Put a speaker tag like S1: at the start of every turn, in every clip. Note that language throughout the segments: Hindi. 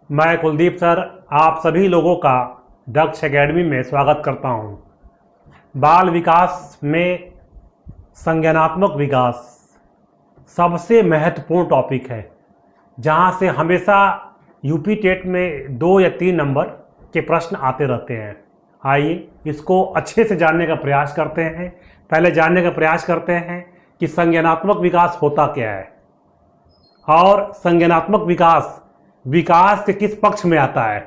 S1: मैं कुलदीप सर आप सभी लोगों का दक्ष एकेडमी में स्वागत करता हूं। बाल विकास में संज्ञानात्मक विकास सबसे महत्वपूर्ण टॉपिक है, जहां से हमेशा यूपी टेट में 2 या 3 नंबर के प्रश्न आते रहते हैं। आइए इसको अच्छे से जानने का प्रयास करते हैं। पहले जानने का प्रयास करते हैं कि संज्ञानात्मक विकास होता क्या है और संज्ञानात्मक विकास के किस पक्ष में आता है।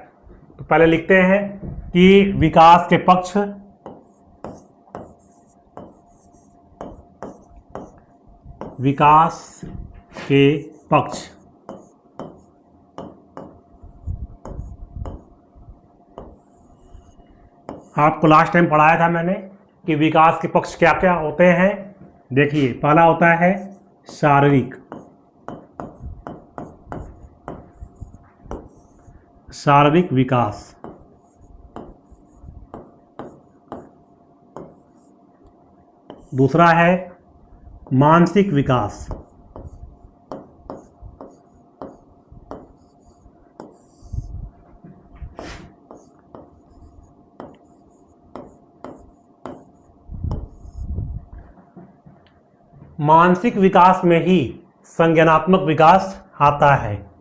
S1: तो पहले लिखते हैं कि विकास के पक्ष आपको लास्ट टाइम पढ़ाया था मैंने कि विकास के पक्ष क्या क्या होते हैं। देखिए, पहला होता है शारीरिक विकास। दूसरा है मानसिक विकास। मानसिक विकास में ही संज्ञानात्मक विकास आता है।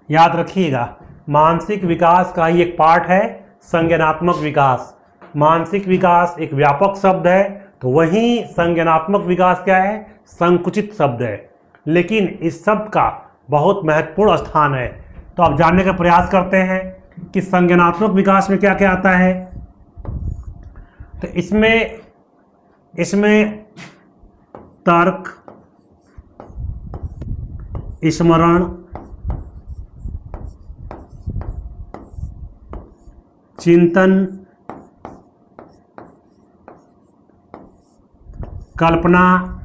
S1: याद रखिएगा, मानसिक विकास का ही एक पार्ट है संज्ञानात्मक विकास। मानसिक विकास एक व्यापक शब्द है, तो वहीं संज्ञानात्मक विकास क्या है, संकुचित शब्द है। लेकिन इस शब्द का बहुत महत्वपूर्ण स्थान है। तो आप जानने का प्रयास करते हैं कि संज्ञानात्मक विकास में क्या क्या आता है। तो इसमें तर्क, स्मरण, चिंतन, कल्पना,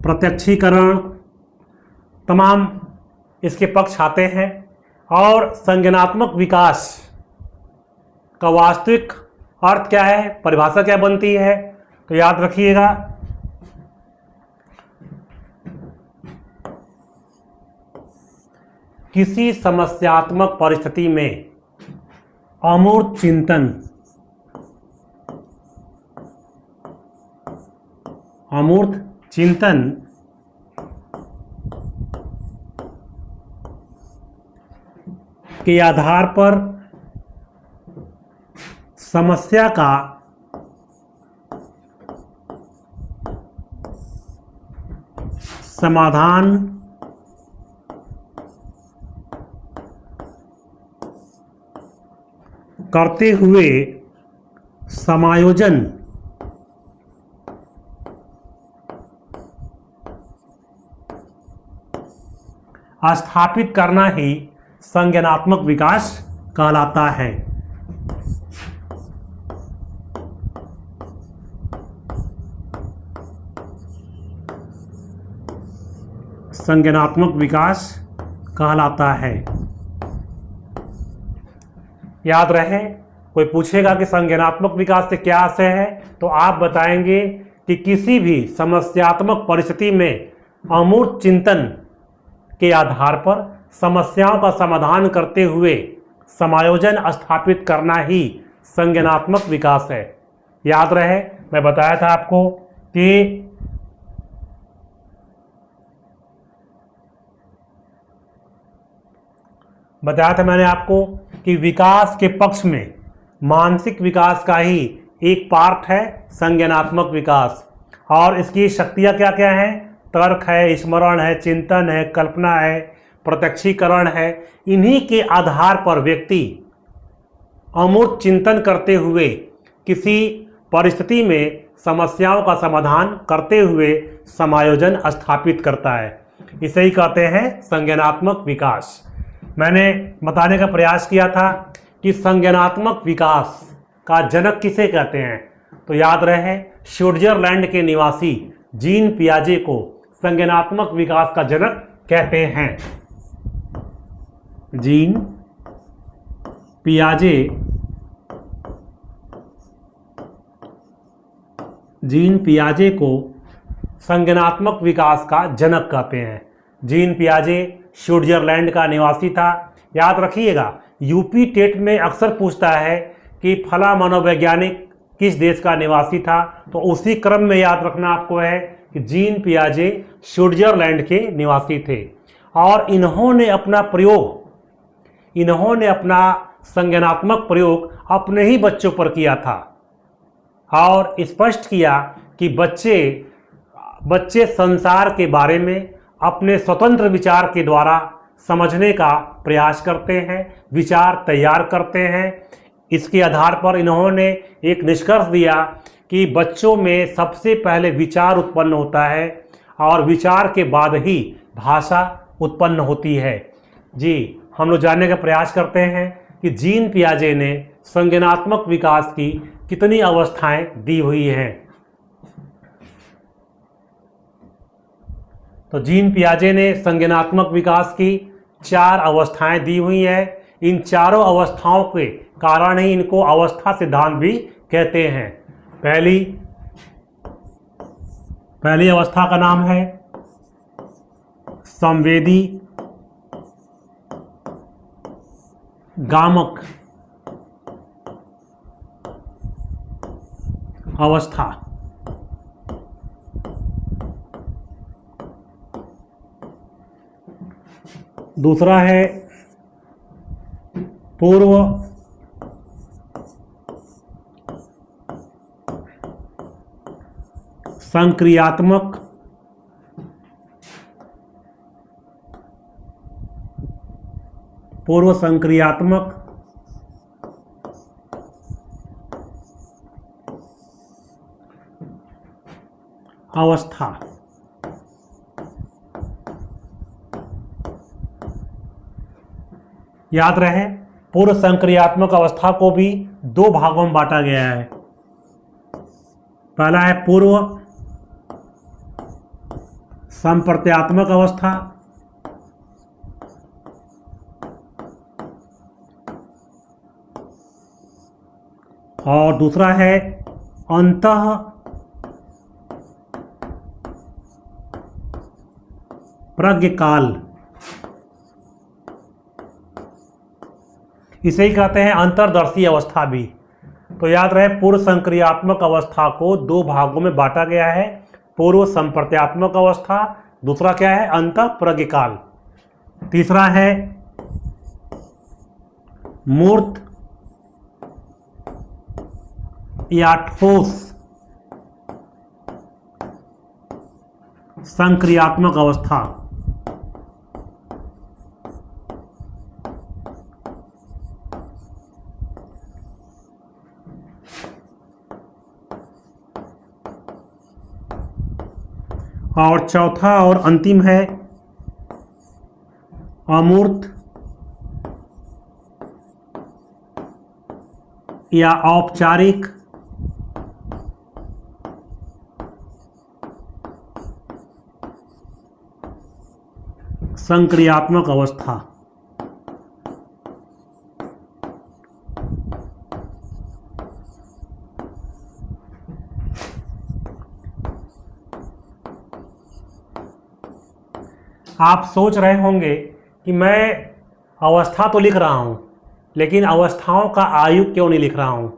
S1: प्रत्यक्षीकरण, तमाम इसके पक्ष आते हैं। और संज्ञानात्मक विकास का वास्तविक अर्थ क्या है, परिभाषा क्या बनती है, तो याद रखिएगा, किसी समस्यात्मक परिस्थिति में अमूर्त चिंतन के आधार पर समस्या का समाधान करते हुए समायोजन स्थापित करना ही संज्ञानात्मक विकास कहलाता है। संज्ञानात्मक विकास कहलाता है। याद रहे, कोई पूछेगा कि संज्ञानात्मक विकास से क्या आशय है, तो आप बताएंगे कि किसी भी समस्यात्मक परिस्थिति में अमूर्त चिंतन के आधार पर समस्याओं का समाधान करते हुए समायोजन स्थापित करना ही संज्ञानात्मक विकास है। याद रहे, मैं बताया था आपको कि मैंने आपको कि विकास के पक्ष में मानसिक विकास का ही एक पार्ट है संज्ञानात्मक विकास। और इसकी शक्तियाँ क्या क्या हैं, तर्क है, स्मरण है, चिंतन है, कल्पना है, प्रत्यक्षीकरण है। इन्हीं के आधार पर व्यक्ति अमूर्त चिंतन करते हुए किसी परिस्थिति में समस्याओं का समाधान करते हुए समायोजन स्थापित करता है। इसे ही कहते हैं संज्ञानात्मक विकास। मैंने बताने का प्रयास किया था कि संज्ञानात्मक विकास का जनक किसे कहते हैं, तो याद रहे, स्विट्जरलैंड के निवासी जीन पियाजे को संज्ञानात्मक विकास का जनक कहते हैं। जीन पियाजे को संज्ञानात्मक विकास का जनक कहते हैं। जीन पियाजे स्विट्जरलैंड का निवासी था। याद रखिएगा, यूपी टेट में अक्सर पूछता है कि फला मनोवैज्ञानिक किस देश का निवासी था, तो उसी क्रम में याद रखना आपको है कि जीन पियाजे स्विट्जरलैंड के निवासी थे। और इन्होंने अपना संज्ञानात्मक प्रयोग अपने ही बच्चों पर किया था और स्पष्ट किया कि बच्चे संसार के बारे में अपने स्वतंत्र विचार के द्वारा समझने का प्रयास करते हैं, विचार तैयार करते हैं। इसके आधार पर इन्होंने एक निष्कर्ष दिया कि बच्चों में सबसे पहले विचार उत्पन्न होता है और विचार के बाद ही भाषा उत्पन्न होती है। जी, हम लोग जानने का प्रयास करते हैं कि जीन पियाजे ने संज्ञानात्मक विकास की कितनी अवस्थाएं दी हुई हैं। तो जीन पियाजे ने संज्ञानात्मक विकास की 4 अवस्थाएं दी हुई हैं। इन चारों अवस्थाओं के कारण ही इनको अवस्था सिद्धांत भी कहते हैं। पहली अवस्था का नाम है संवेदी गामक अवस्था। दूसरा है पूर्व संक्रियात्मक अवस्था। याद रहे, पूर्व संक्रियात्मक अवस्था को भी 2 भागों में बांटा गया है। पहला है पूर्व संप्रत्यात्मक अवस्था और दूसरा है अंतः प्रज्ञकाल। इसे ही कहते हैं अंतर्दर्शी अवस्था भी। तो याद रहे, पूर्व संक्रियात्मक अवस्था को 2 भागों में बांटा गया है। पूर्व संप्रत्यात्मक अवस्था, दूसरा क्या है, अंतः प्रज्ञकाल। तीसरा है मूर्त या ठोस संक्रियात्मक अवस्था। और चौथा और अंतिम है अमूर्त या औपचारिक संक्रियात्मक अवस्था। आप सोच रहे होंगे कि मैं अवस्था तो लिख रहा हूं, लेकिन अवस्थाओं का आयु क्यों नहीं लिख रहा हूं।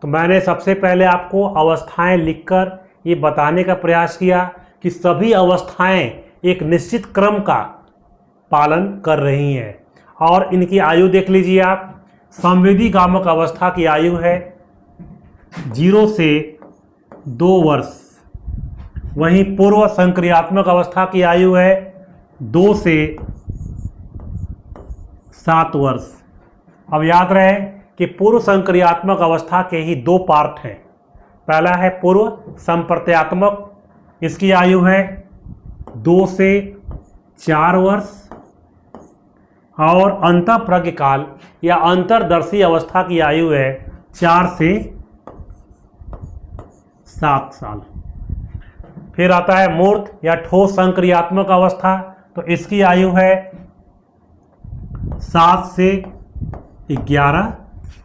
S1: तो मैंने सबसे पहले आपको अवस्थाएं लिखकर ये बताने का प्रयास किया कि सभी अवस्थाएं एक निश्चित क्रम का पालन कर रही हैं और इनकी आयु देख लीजिए आप। संवेदी गामक अवस्था की आयु है 0 से 2 वर्ष। वहीं पूर्व संक्रियात्मक अवस्था की आयु है 2 से 7 वर्ष। अब याद रहे कि पूर्व संक्रियात्मक अवस्था के ही 2 पार्ट हैं। पहला है पूर्व संप्रत्यात्मक, इसकी आयु है 2 से 4 वर्ष। और अंतःप्रज्ञकाल या अंतर्दर्शी अवस्था की आयु है 4 से 7 साल। फिर आता है मूर्त या ठोस संक्रियात्मक अवस्था, तो इसकी आयु है 7 से 11,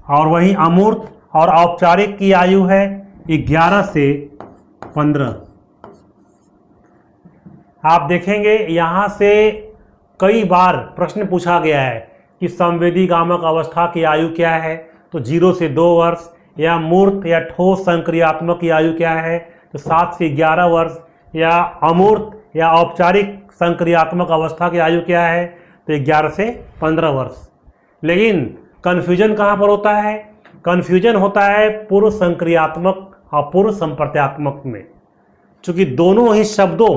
S1: और वहीं अमूर्त और औपचारिक की आयु है 11 से 15। आप देखेंगे यहाँ से कई बार प्रश्न पूछा गया है कि संवेदी गामक अवस्था की आयु क्या है, तो 0 से 2 वर्ष, या मूर्त या ठोस संक्रियात्मक की आयु क्या है, तो 7 से 11 वर्ष, या अमूर्त या औपचारिक संक्रियात्मक अवस्था की आयु क्या है, तो 11 से 15 वर्ष। लेकिन कन्फ्यूजन कहाँ पर होता है? कन्फ्यूजन होता है पूर्व संक्रियात्मक और पूर्व संप्रत्यात्मक में, चूंकि दोनों ही शब्दों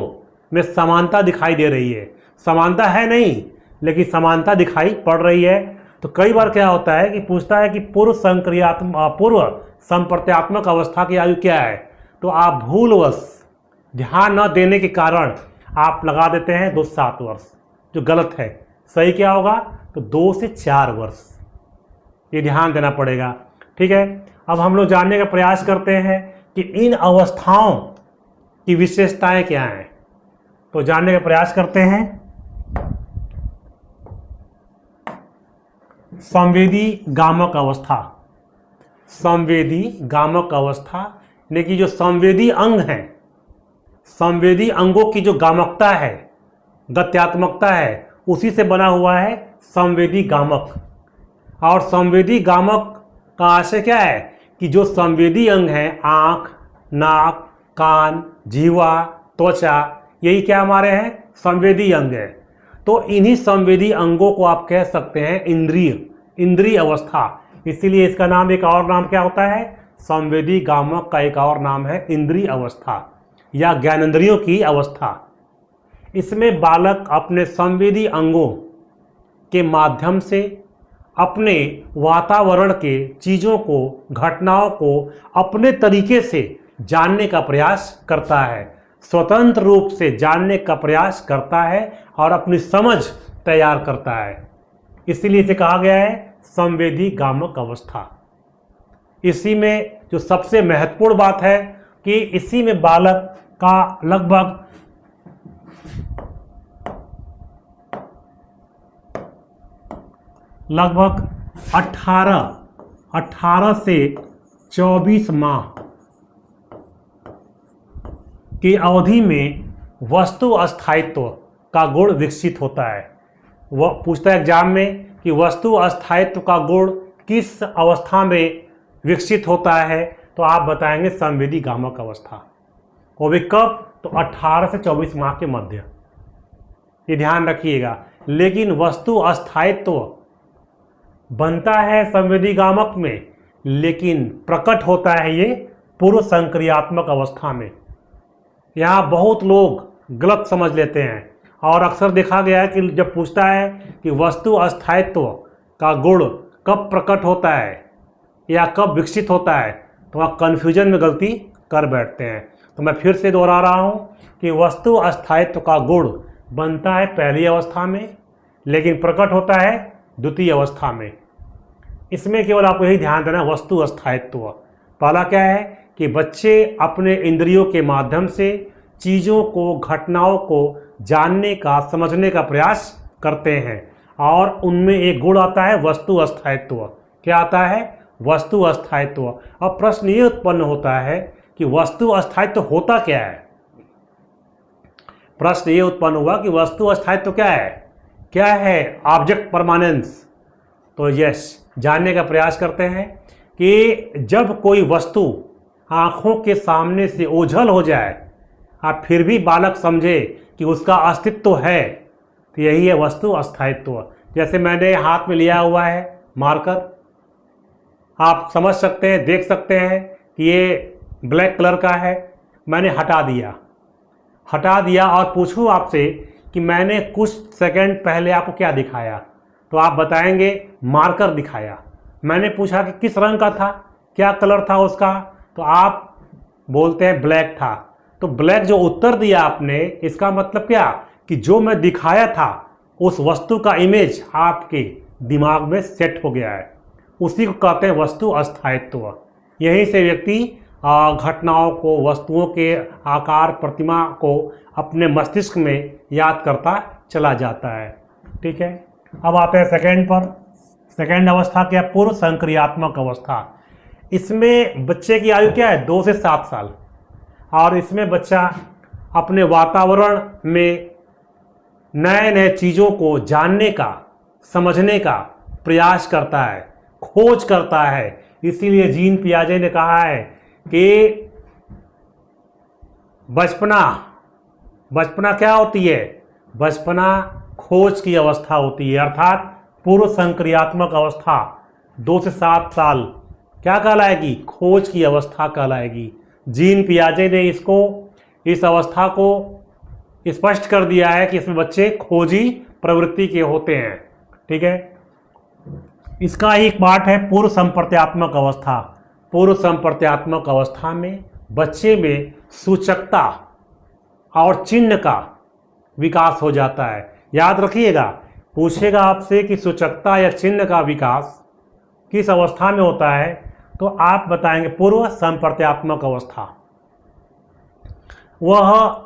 S1: में समानता दिखाई दे रही है। समानता है नहीं, लेकिन समानता दिखाई पड़ रही है। तो कई बार क्या होता है कि पूछता है कि पूर्व संप्रत्यात्मक अवस्था की आयु क्या है, तो आप भूलवश ध्यान न देने के कारण आप लगा देते हैं 2 से 7 वर्ष, जो गलत है। सही क्या होगा? तो 2 से 4 वर्ष, ये ध्यान देना पड़ेगा। ठीक है, अब हम लोग जानने का प्रयास करते हैं कि इन अवस्थाओं की विशेषताएं क्या हैं। तो जानने का प्रयास करते हैं। संवेदी गामक अवस्था। संवेदी गामक अवस्था यानी कि जो संवेदी अंग हैं, संवेदी अंगों की जो गामकता है, गत्यात्मकता है, उसी से बना हुआ है संवेदी गामक। और संवेदी गामक का आशय क्या है कि जो संवेदी अंग हैं, आँख, नाक, कान, जीवा, त्वचा, यही क्या हमारे हैं? संवेदी अंग है। तो इन्हीं संवेदी अंगों को आप कह सकते हैं इंद्रिय अवस्था। इसीलिए इसका नाम, एक और नाम क्या होता है? संवेदी गामक का एक और नाम है इंद्रिय अवस्था या ज्ञानेंद्रियों की अवस्था। इसमें बालक अपने संवेदी अंगों के माध्यम से अपने वातावरण के चीज़ों को, घटनाओं को अपने तरीके से जानने का प्रयास करता है, स्वतंत्र रूप से जानने का प्रयास करता है और अपनी समझ तैयार करता है। इसीलिए इसे कहा गया है संवेदी गामक अवस्था। इसी में जो सबसे महत्वपूर्ण बात है कि इसी में बालक का लगभग 18 से 24 माह की अवधि में वस्तु अस्थायित्व का गुण विकसित होता है। वह पूछता है एग्जाम में कि वस्तु अस्थायित्व का गुण किस अवस्था में विकसित होता है, तो आप बताएंगे संवेदी गामक अवस्था। वो भी कब? तो 18 से 24 माह के मध्य, ये ध्यान रखिएगा। लेकिन वस्तु अस्थायित्व बनता है संवेदी गामक में, लेकिन प्रकट होता है ये पूर्व संक्रियात्मक अवस्था में। यहाँ बहुत लोग गलत समझ लेते हैं और अक्सर देखा गया है कि जब पूछता है कि वस्तु अस्थायित्व का गुण कब प्रकट होता है या कब विकसित होता है, तो वहाँ कन्फ्यूजन में गलती कर बैठते हैं। तो मैं फिर से दोहरा रहा हूँ कि वस्तु अस्थायित्व का गुण बनता है पहली अवस्था में, लेकिन प्रकट होता है द्वितीय अवस्था में। इसमें केवल आपको यही ध्यान देना, वस्तु अस्थायित्व पहला क्या है कि बच्चे अपने इंद्रियों के माध्यम से चीज़ों को, घटनाओं को जानने का, समझने का प्रयास करते हैं, और उनमें एक गुण आता है वस्तु अस्थायित्व। क्या आता है? वस्तु अस्थायित्व। अब प्रश्न ये उत्पन्न होता है कि वस्तु अस्थायित्व होता क्या है? प्रश्न ये उत्पन्न हुआ कि वस्तु अस्थायित्व क्या है? क्या है ऑब्जेक्ट परमानेंस? तो यस, जानने का प्रयास करते हैं कि जब कोई वस्तु आँखों के सामने से ओझल हो जाए और फिर भी बालक समझे कि उसका अस्तित्व है, तो यही है वस्तु अस्थायित्व। जैसे मैंने हाथ में लिया हुआ है मार्कर, आप समझ सकते हैं, देख सकते हैं कि ये ब्लैक कलर का है, मैंने हटा दिया और पूछूं आपसे कि मैंने कुछ सेकंड पहले आपको क्या दिखाया, तो आप बताएंगे मार्कर दिखाया। मैंने पूछा कि किस रंग का था, क्या कलर था उसका, तो आप बोलते हैं ब्लैक था। तो ब्लैक जो उत्तर दिया आपने, इसका मतलब क्या कि जो मैं दिखाया था उस वस्तु का इमेज आपके दिमाग में सेट हो गया है। उसी को कहते हैं वस्तु अस्थायित्व। यहीं से व्यक्ति घटनाओं को, वस्तुओं के आकार, प्रतिमा को अपने मस्तिष्क में याद करता चला जाता है। ठीक है, अब आते हैं सेकंड पर। सेकंड अवस्था क्या? पूर्व संक्रियात्मक अवस्था। इसमें बच्चे की आयु क्या है? 2 से 7 साल। और इसमें बच्चा अपने वातावरण में नए नए चीज़ों को जानने का, समझने का प्रयास करता है, खोज करता है। इसीलिए जीन पियाजे ने कहा है कि बचपना क्या होती है? बचपना खोज की अवस्था होती है, अर्थात पूर्व संक्रियात्मक अवस्था 2 से 7 साल क्या कहलाएगी? खोज की अवस्था कहलाएगी। जीन पियाजे ने इस अवस्था को स्पष्ट कर दिया है कि इसमें बच्चे खोजी प्रवृत्ति के होते हैं। ठीक है, इसका एक पार्ट है पूर्व संप्रत्यात्मक अवस्था। पूर्व संप्रत्यात्मक अवस्था में बच्चे में सूचकता और चिन्ह का विकास हो जाता है। याद रखिएगा, पूछेगा आपसे कि सूचकता या चिन्ह का विकास किस अवस्था में होता है, तो आप बताएंगे पूर्व संप्रत्यात्मक अवस्था। वह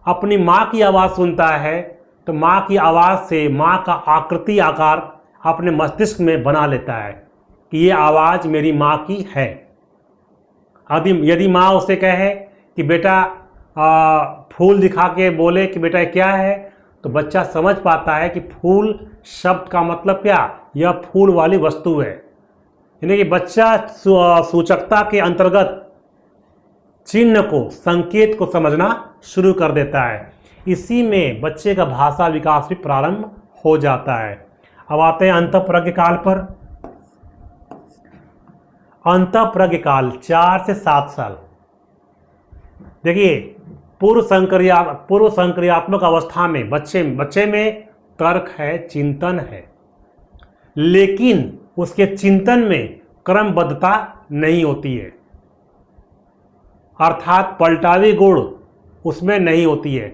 S1: अपनी माँ की आवाज़ सुनता है तो माँ की आवाज़ से माँ का आकृति, आकार अपने मस्तिष्क में बना लेता है कि ये आवाज़ मेरी माँ की है। यदि माँ उसे कहे कि बेटा फूल दिखा के बोले कि बेटा क्या है, तो बच्चा समझ पाता है कि फूल शब्द का मतलब क्या? यह फूल वाली वस्तु है। यानी कि बच्चा सूचकता के अंतर्गत चिन्ह को, संकेत को समझना शुरू कर देता है। इसी में बच्चे का भाषा विकास भी प्रारंभ हो जाता है। अब आते हैं अंतःप्रज्ञ काल पर। अंतःप्रज्ञ काल 4 से 7 साल। देखिए, पूर्व संक्रियात्मक अवस्था में बच्चे में तर्क है, चिंतन है, लेकिन उसके चिंतन में क्रमबद्धता नहीं होती है, अर्थात पलटावी गुण उसमें नहीं होती है।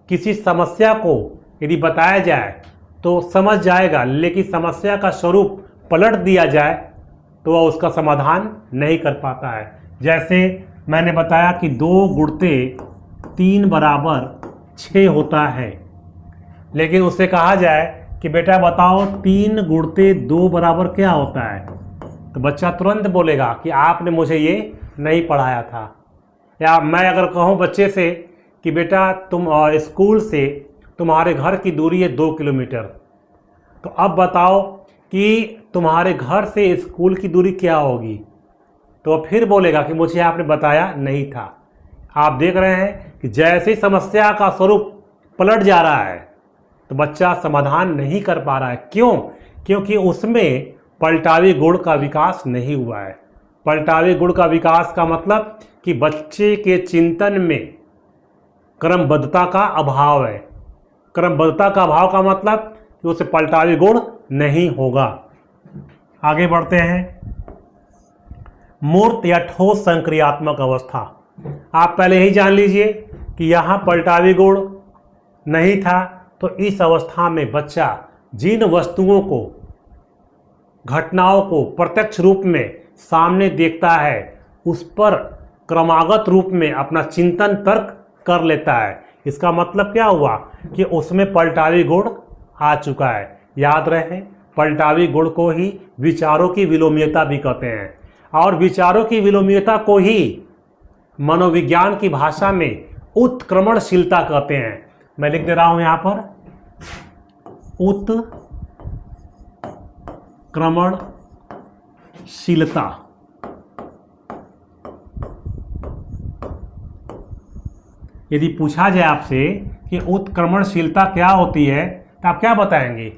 S1: किसी समस्या को यदि बताया जाए तो समझ जाएगा, लेकिन समस्या का स्वरूप पलट दिया जाए तो वह उसका समाधान नहीं कर पाता है। जैसे मैंने बताया कि 2 गुणते 3 बराबर 6 होता है, लेकिन उससे कहा जाए कि बेटा बताओ 3 गुणते 2 बराबर क्या होता है, तो बच्चा तुरंत बोलेगा कि आपने मुझे ये नहीं पढ़ाया था। या मैं अगर कहूँ बच्चे से कि बेटा तुम स्कूल से तुम्हारे घर की दूरी है 2 किलोमीटर, तो अब बताओ कि तुम्हारे घर से स्कूल की दूरी क्या होगी, तो फिर बोलेगा कि मुझे आपने बताया नहीं था। आप देख रहे हैं कि जैसे ही समस्या का स्वरूप पलट जा रहा है तो बच्चा समाधान नहीं कर पा रहा है। क्यों? क्योंकि उसमें पलटावी गुण का विकास नहीं हुआ है। पलटावी गुण का विकास का मतलब कि बच्चे के चिंतन में क्रमबद्धता का अभाव है। क्रमबद्धता का अभाव का मतलब कि उसे पलटावी गुण नहीं होगा। आगे बढ़ते हैं। मूर्त या ठोस संक्रियात्मक अवस्था। आप पहले ही जान लीजिए कि यहाँ पलटावी गुण नहीं था, तो इस अवस्था में बच्चा जिन वस्तुओं को, घटनाओं को प्रत्यक्ष रूप में सामने देखता है उस पर क्रमागत रूप में अपना चिंतन तर्क कर लेता है। इसका मतलब क्या हुआ कि उसमें पलटावी गुण आ चुका है। याद रहे, पलटावी गुण को ही विचारों की विलोमीयता भी कहते हैं, और विचारों की विलोमीयता को ही मनोविज्ञान की भाषा में उत्क्रमणशीलता कहते हैं। मैं लिख दे रहा हूं यहां पर, उत्क्रमणशीलता। यदि पूछा जाए आपसे कि उत्क्रमणशीलता क्या होती है, तो आप क्या बताएंगे?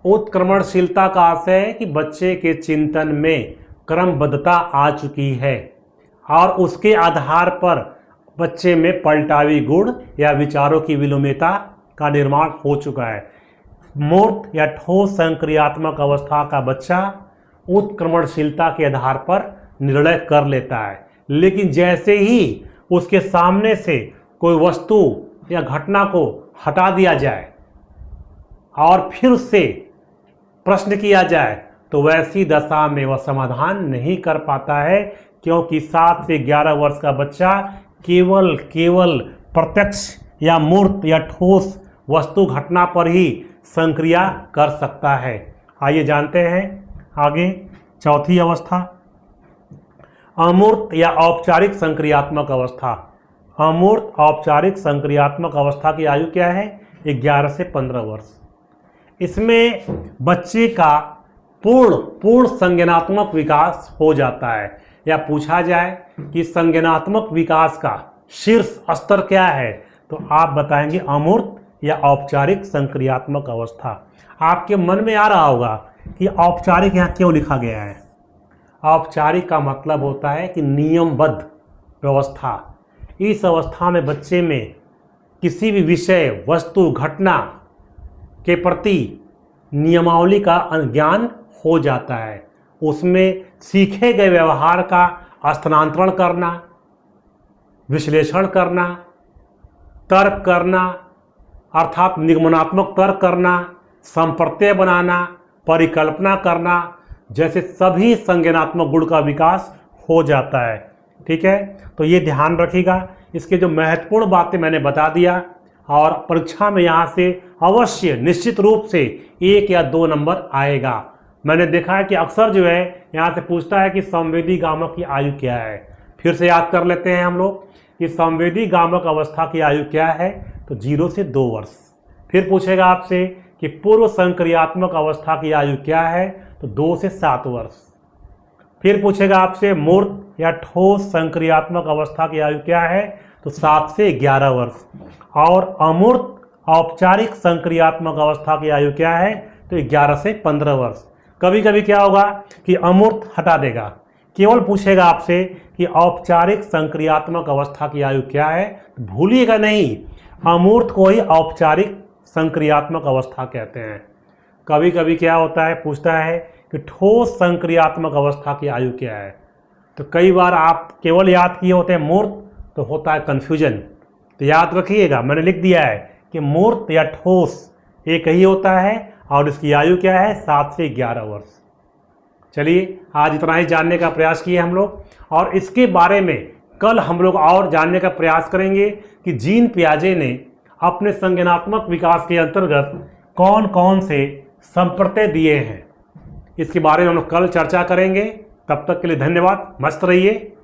S1: उत्क्रमणशीलता का अर्थ है कि बच्चे के चिंतन में क्रमबद्धता आ चुकी है और उसके आधार पर बच्चे में पलटावी गुण या विचारों की विलोमीयता का निर्माण हो चुका है। मूर्त या ठोस संक्रियात्मक अवस्था का बच्चा उत्क्रमणशीलता के आधार पर निर्णय कर लेता है, लेकिन जैसे ही उसके सामने से कोई वस्तु या घटना को हटा दिया जाए और फिर उससे प्रश्न किया जाए तो वैसी दशा में वह समाधान नहीं कर पाता है, क्योंकि 7 से 11 वर्ष का बच्चा केवल प्रत्यक्ष या मूर्त या ठोस वस्तु घटना पर ही संक्रिया कर सकता है। आइए जानते हैं आगे चौथी अवस्था, अमूर्त या औपचारिक संक्रियात्मक अवस्था। अमूर्त औपचारिक संक्रियात्मक अवस्था की आयु क्या है? 11 से 15 वर्ष। इसमें बच्चे का पूर्ण संज्ञानात्मक विकास हो जाता है। या पूछा जाए कि संज्ञानात्मक विकास का शीर्ष स्तर क्या है, तो आप बताएंगे अमूर्त या औपचारिक संक्रियात्मक अवस्था। आपके मन में आ रहा होगा कि औपचारिक यहाँ क्यों लिखा गया है। औपचारिक का मतलब होता है कि नियमबद्ध व्यवस्था। इस अवस्था में बच्चे में किसी भी विषय, वस्तु, घटना के प्रति नियमावली का ज्ञान हो जाता है। उसमें सीखे गए व्यवहार का स्थानांतरण करना, विश्लेषण करना, तर्क करना अर्थात निगमनात्मक तर्क करना, संप्रत्यय बनाना, परिकल्पना करना जैसे सभी संज्ञानात्मक गुण का विकास हो जाता है। ठीक है, तो ये ध्यान रखिएगा। इसके जो महत्वपूर्ण बातें मैंने बता दिया, और परीक्षा में यहाँ से अवश्य निश्चित रूप से 1 या 2 नंबर आएगा। मैंने देखा है कि अक्सर जो है यहाँ से पूछता है कि संवेदी गामक की आयु क्या है। फिर से याद कर लेते हैं हम लोग कि संवेदी गामक अवस्था की आयु क्या है, तो 0 से 2 वर्ष। फिर पूछेगा आपसे कि पूर्व संक्रियात्मक अवस्था की आयु क्या है, तो 2 से 7 वर्ष। फिर पूछेगा आपसे मूर्त या ठोस संक्रियात्मक अवस्था की आयु क्या है, तो 7 से 11 वर्ष। और अमूर्त औपचारिक संक्रियात्मक अवस्था की आयु क्या है, तो 11 से 15 वर्ष। कभी कभी क्या होगा कि अमूर्त हटा देगा, केवल पूछेगा आपसे कि औपचारिक संक्रियात्मक अवस्था की आयु क्या है। भूलिएगा नहीं, अमूर्त को ही औपचारिक संक्रियात्मक अवस्था कहते हैं। कभी कभी क्या होता है, पूछता है कि ठोस संक्रियात्मक अवस्था की आयु क्या है। तो कई बार आप केवल याद किए होते हैं मूर्त, तो होता है कन्फ्यूजन। तो याद रखिएगा, मैंने लिख दिया है कि मूर्त या ठोस एक ही होता है, और इसकी आयु क्या है, 7 से 11 वर्ष। चलिए, आज इतना ही जानने का प्रयास किए हम लोग, और इसके बारे में कल हम लोग और जानने का प्रयास करेंगे कि जीन पियाजे ने अपने संज्ञानात्मक विकास के अंतर्गत कौन कौन से संप्रत्यय दिए हैं। इसके बारे में हम लोग कल चर्चा करेंगे। तब तक के लिए धन्यवाद, मस्त रहिए।